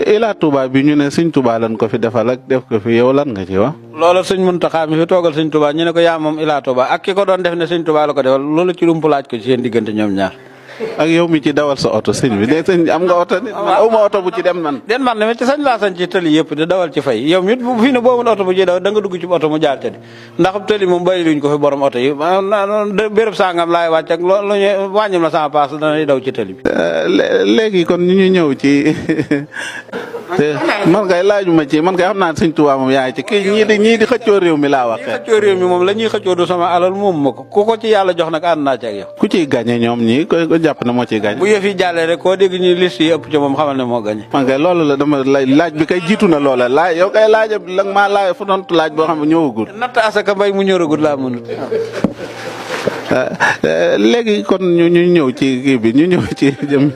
Ila Touba bi ñu ne sëñ Touba lan ko fi defal ak def ko fi yow lan nga ci wax. loolu sëñ Muntaxa mi fi toogal sëñ Touba ñu ne ko yaa moom Ila Touba ak ki ko doon def ne sëñ Touba la ko defal loolu ci lump laaj ko ci seen diggante ñoom ñaar. ak yow mi ci dawal sa oto sëñ bi de sëñ am nga oto nit man aw ma oto bu ci dem man. den man ne ci sañ laa sañ ci tëli yëpp di dawal ci fay yow mit fii ne boobu oto bu ci daw da nga dugg ci oto mu jaar ca di ndax tëli moom bàyyi luñ ko fi borom oto yi béréb sangam laay wàcc ak loolu ñu wàññil ma sama paas danay daw ci tëli bi. léegi kon ñu ñëw ci man kay laajuma ci man kay xam naa sëñ Tuubaa moom yaay ci kii ñii di xëccoo réew mi laa wax. xëccoo réew mi moom la ñuy xëccoo du sama alal moom ma ko ku ko ci yàlla jox nag ànd naa ci ak yow. ku ciy gagné ñoom ñii ko jàpp na moo ciy gagné. bu yëf yi jàllee rek koo dégg ñu liste yi ëpp ci moom xamal ne moo gagné. man kay loolu la dama laaj bi kay jiitu na loola laaj yow kay laaj la maa laaj fu doon laaj boo xam ne ñëwagul. natt asaka mbay mu ñoragul laa mënut. léegi kon ñu ñëw ci kii bi ñu ñëw ci jëm